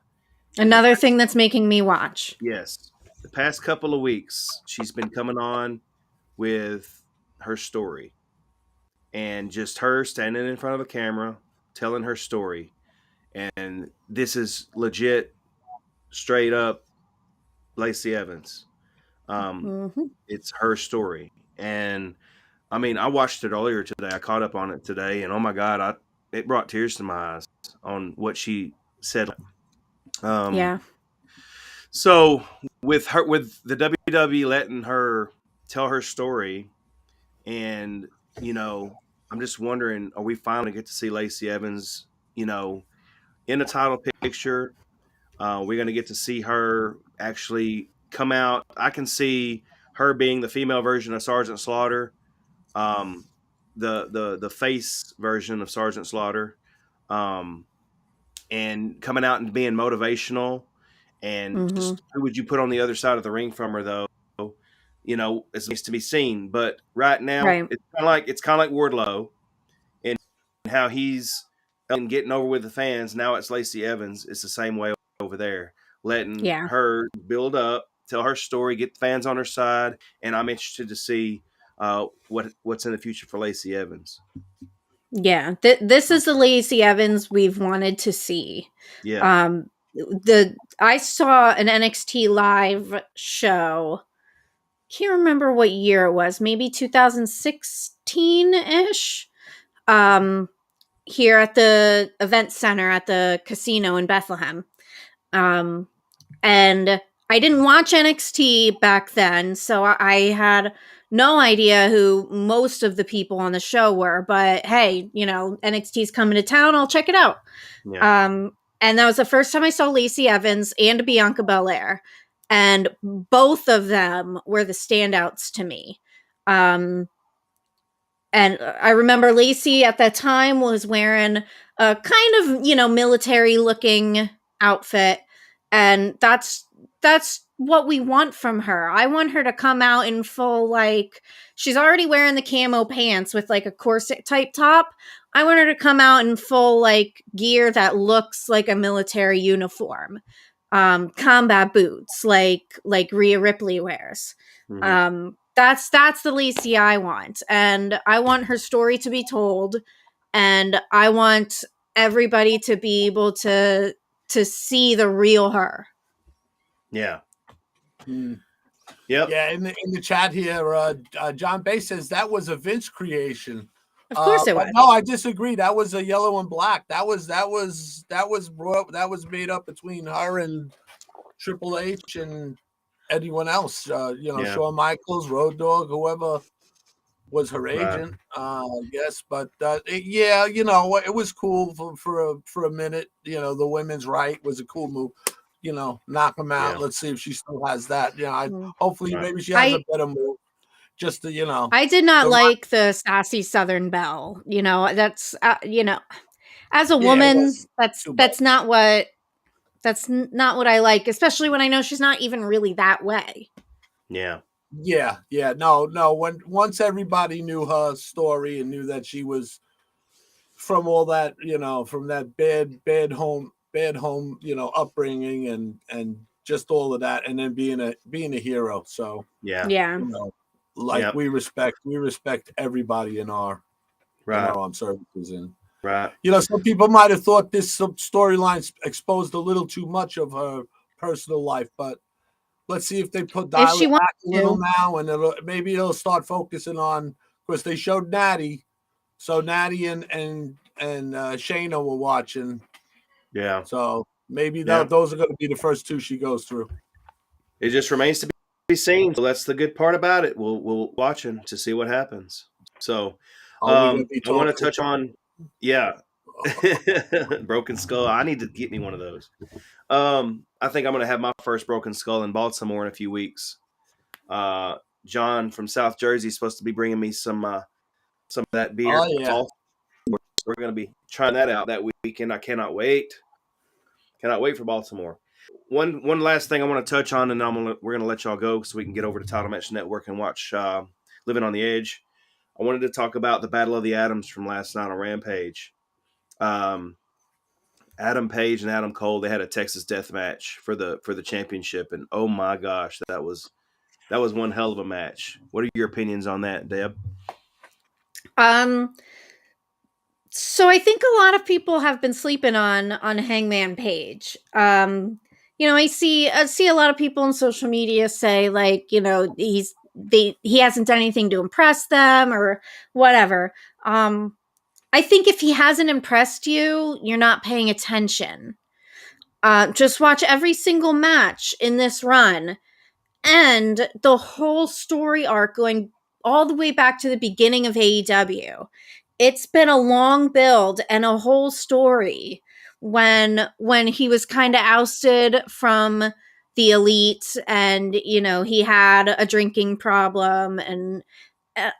Another thing that's making me watch. Yes. The past couple of weeks, she's been coming on with her story. And just her standing in front of a camera, telling her story. And this is legit, straight up Lacey Evans. It's her story. And, I mean, I watched it earlier today. I caught up on it today. And, oh, my God, it brought tears to my eyes on what she said. So with the WWE letting her tell her story, and I'm just wondering, are we finally get to see Lacey Evans, in a title picture? We're going to get to see her actually come out. I can see her being the female version of Sergeant Slaughter, the face version of Sergeant Slaughter. And coming out and being motivational, and just who would you put on the other side of the ring from her, though? It needs to be seen. But right now, it's kind of like Wardlow, and how he's getting over with the fans. Now it's Lacey Evans. It's the same way over there, letting her build up, tell her story, get the fans on her side, and I'm interested to see what's in the future for Lacey Evans. Yeah, this is the Lacey Evans we've wanted to see. Yeah. I saw an NXT live show. Can't remember what year it was. Maybe 2016-ish. Here at the event center at the casino in Bethlehem. And I didn't watch NXT back then, so I had no idea who most of the people on the show were, but hey, you know, NXT's coming to town, I'll check it out. Yeah. And that was the first time I saw Lacey Evans and Bianca Belair, and both of them were the standouts to me. And I remember Lacey at that time was wearing a kind of, you know, military looking outfit. And that's what we want from her. I want her to come out in full, like, she's already wearing the camo pants with like a corset type top. I want her to come out in full like gear that looks like a military uniform. Combat boots like Rhea Ripley wears. Mhm. That's the Lacey I want, and I want her story to be told, and I want everybody to be able to see the real her. Yeah. Mm. Yep. Yeah, in the chat here, John Bay says that was a Vince creation. Of course it but was. no, I disagree. That was a yellow and black. That was made up between her and Triple H and anyone else. Yeah. Shawn Michaels, Road Dogg, whoever was her Right. agent. Yes, but yeah, you know, it was cool for a minute. You know, the women's right was a cool move. You know, knock them out. Yeah. Let's see if she still has that. You know, hopefully Right. maybe she has a better move. Just to, you know, I did not like the sassy Southern Belle. You know, that's you know, as a woman, that's not what I like, especially when I know she's not even really that way. Yeah. Yeah. No. Once everybody knew her story and knew that she was from all that, you know, from that bad home, you know, upbringing and just all of that, and then being a hero. So Yeah. Yeah. you know, like we respect everybody in our armed services. And right. You know, some people might have thought this storyline exposed a little too much of her personal life, but let's see if they dial it back a little now, and maybe it'll start focusing on, because they showed Natty, so Natty and Shayna were watching. Yeah. So maybe those are going to be the first two she goes through. It just remains to be seen. So that's the good part about it. We'll watching to see what happens. So I want to touch on, Broken Skull. I need to get me one of those. I think I'm going to have my first Broken Skull in Baltimore in a few weeks. John from South Jersey is supposed to be bringing me some of that beer. Oh, yeah. We're going to be trying that out that weekend. I cannot wait. Cannot wait for Baltimore. One last thing I want to touch on, and we're going to let y'all go so we can get over to Title Match Network and watch Living on the Edge. I wanted to talk about the Battle of the Atoms from last night on Rampage. Adam Page and Adam Cole, they had a Texas death match for the championship, and oh my gosh, that was one hell of a match. What are your opinions on that, Deb? So I think a lot of people have been sleeping on Hangman Page. You know, I see a lot of people on social media say, like, you know, he hasn't done anything to impress them or whatever. I think if he hasn't impressed you, you're not paying attention. Just watch every single match in this run and the whole story arc going all the way back to the beginning of AEW. It's been a long build and a whole story when he was kind of ousted from the Elite, and you know, he had a drinking problem and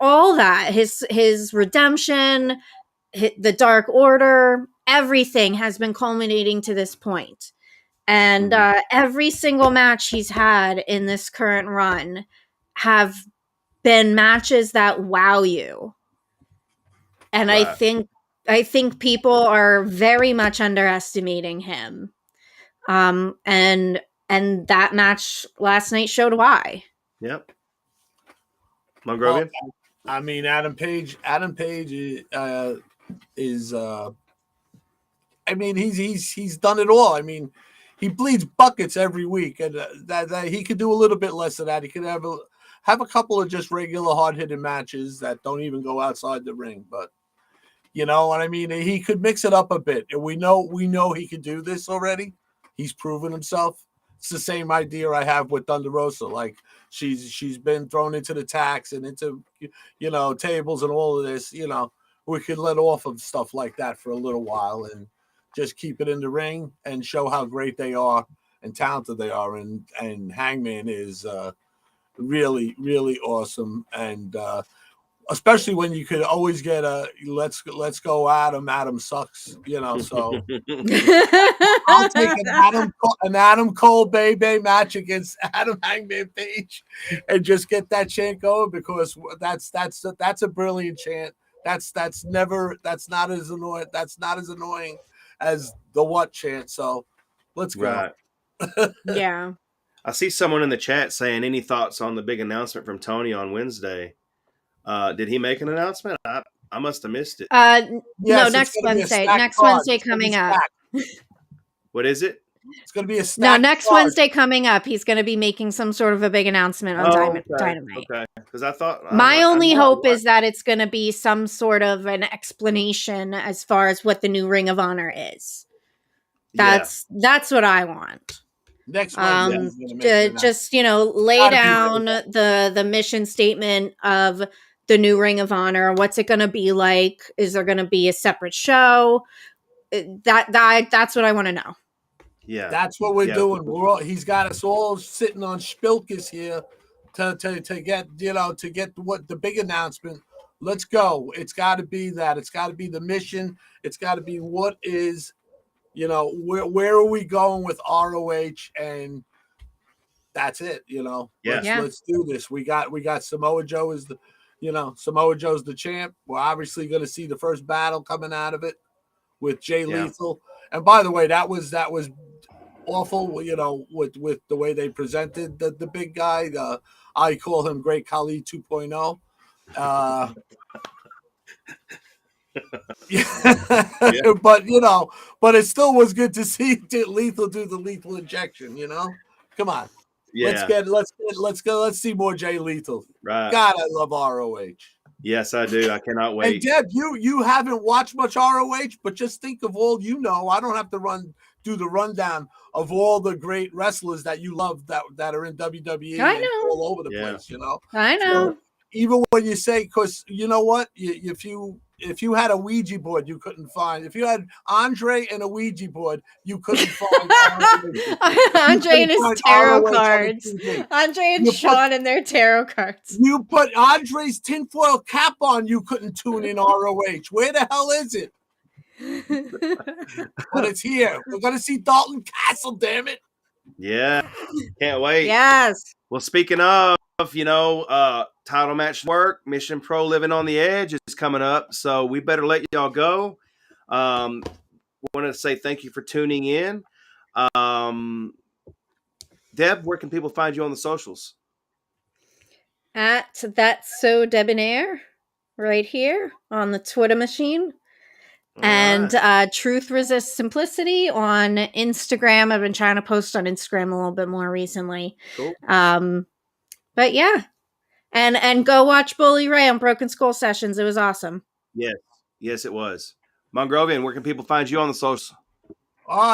all that, his redemption, the Dark Order, everything has been culminating to this point. And every single match he's had in this current run have been matches that wow you. And I think people are very much underestimating him. And that match last night showed why. Yep. Mongrovian? Well, I mean, Adam Page is I mean, he's done it all. I mean, he bleeds buckets every week, and that he could do a little bit less of that. He could have a couple of just regular hard-hitting matches that don't even go outside the ring. But you know what I mean? He could mix it up a bit. And we know he could do this already. He's proven himself. It's the same idea I have with Thunder Rosa. Like she's been thrown into the tax and into tables and all of this. We could let off of stuff like that for a little while and just keep it in the ring and show how great they are and talented they are. And Hangman is really, really awesome. And especially when you could always get a let's go Adam sucks, so I'll take an Adam Cole Bay match against Adam Hangman Page and just get that chant going, because that's a brilliant chant. That's not as annoying as the what chant. So let's go. Right. Yeah. I see someone in the chat saying, any thoughts on the big announcement from Tony on Wednesday? Did he make an announcement? I must have missed it. No, next Wednesday. Next Wednesday coming up. What is it? It's going to be a No, next Wednesday coming up. He's going to be making some sort of a big announcement on Dynamite. Okay, because I thought my only hope is that it's going to be some sort of an explanation as far as what the new Ring of Honor is. That's what I want. Next Wednesday, just lay down the mission statement of the new Ring of Honor. What's it going to be like? Is there going to be a separate show? That's what I want to know. Yeah, that's what we're doing. He's got us all sitting on Spilkis here to get what the big announcement. Let's go. It's got to be that. It's got to be the mission. It's got to be what is. Where are we going with ROH? And that's it. Let's do this. We got Samoa Joe is Samoa Joe's the champ. We're obviously going to see the first battle coming out of it with Jay Lethal. And by the way, that was awful. With the way they presented the big guy. I call him Great Khali 2.0. But it still was good to see Lethal do the lethal injection. Come on, let's go. Let's see more Jay Lethal. Right. God, I love ROH. Yes, I do. I cannot wait. And Deb, you haven't watched much ROH, but just think of all I don't have to do the rundown of all the great wrestlers that you love that are in WWE. I know. All over the place. I know. So, even when you say, because you know what, if you had a Ouija board, you couldn't find. If you had Andre and a Ouija board, you couldn't find Andre and his tarot cards. Andre and Sean and their tarot cards. You put Andre's tinfoil cap on, you couldn't tune in ROH. Where the hell is it? But it's here. We're gonna see Dalton Castle. Damn it! Yeah, can't wait. Yes. Well, speaking of, title match work, Mission Pro Living on the Edge is coming up, so we better let y'all go. Want to say thank you for tuning in. Deb, where can people find you on the socials? At That's So Debonair, right here on the Twitter machine. And Truth Resists Simplicity on Instagram. I've been trying to post on Instagram a little bit more recently. Cool. But yeah. And go watch Bully Ray on Broken Skull Sessions. It was awesome. Yes, it was. Mongrovian, where can people find you on the socials?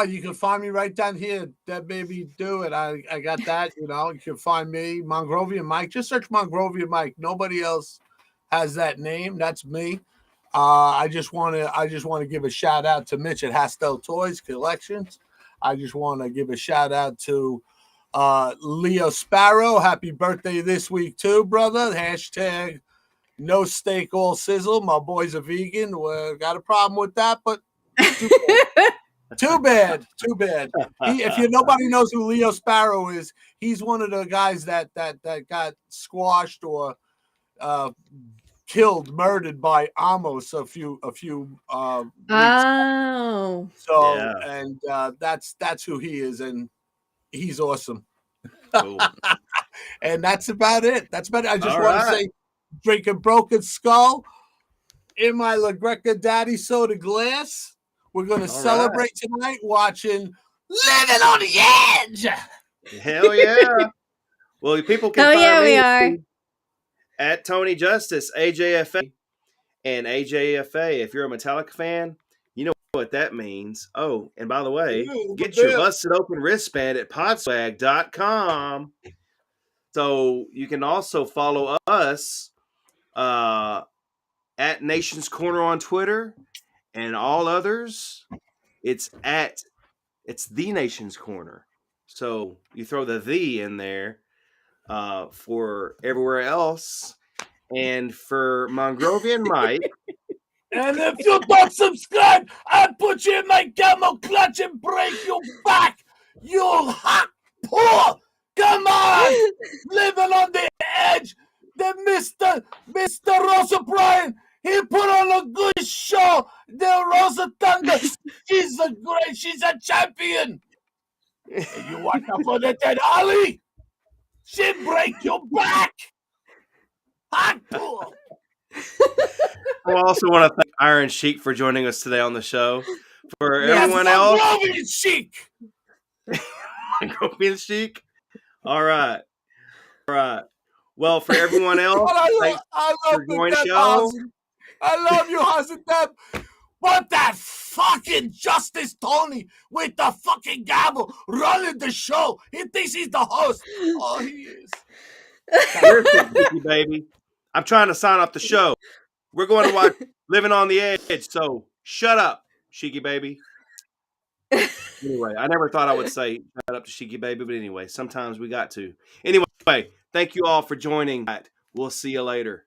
You can find me right down here. That baby, do it. I got that. You can find me, Mongrovian Mike. Just search Mongrovian Mike. Nobody else has that name. That's me. I just want to give a shout out to Mitch at Hastel Toys Collections. I just want to give a shout out to Leo Sparrow. Happy birthday this week too, brother. Hashtag no steak, all sizzle. My boy's a vegan. Got a problem with that, but too bad. If nobody knows who Leo Sparrow is, he's one of the guys that got squashed or murdered by Amos a few weeks ago. So yeah. And that's who he is, and he's awesome. Cool. And that's about it. I just want to say, drinking Broken Skull in my La Greca Daddy soda glass. We're going to celebrate tonight watching Living on the Edge. Hell yeah. Well, people can find me we are. At Tony Justice, AJFA, and AJFA. If you're a Metallica fan, what that means. Oh, and by the way, Ew, get but your there- busted open wristband at podswag.com. So you can also follow us at Nation's Corner on Twitter and all others. It's the Nation's Corner. So you throw the in there for everywhere else. And for Mongrovian Mike, And if you don't subscribe, I'll put you in my camel clutch and break your back. You hot poor. Come on. Living on the edge. The Mr. Rosa Bryan, he put on a good show. The Rosa Thunder, she's a champion. And you watch out for the dead Ollie. She break your back. Hot poor. I also want to thank Iron Sheik for joining us today on the show. For Yes. everyone else, Mongrovian Chic. Mongrovian Sheik. All right. Well, for everyone else, thanks I for love the joining the show. Debhausen. I love you, Hazen Deb. But that fucking Justice Tony with the fucking gavel running the show. He thinks he's the host. Oh, he is. Listen, Vicky, baby. I'm trying to sign off the show. We're going to watch Living on the Edge, so shut up, Shiki baby. Anyway, I never thought I would say shut up to Shiki baby, but anyway, sometimes we got to. Anyway, thank you all for joining. We'll see you later.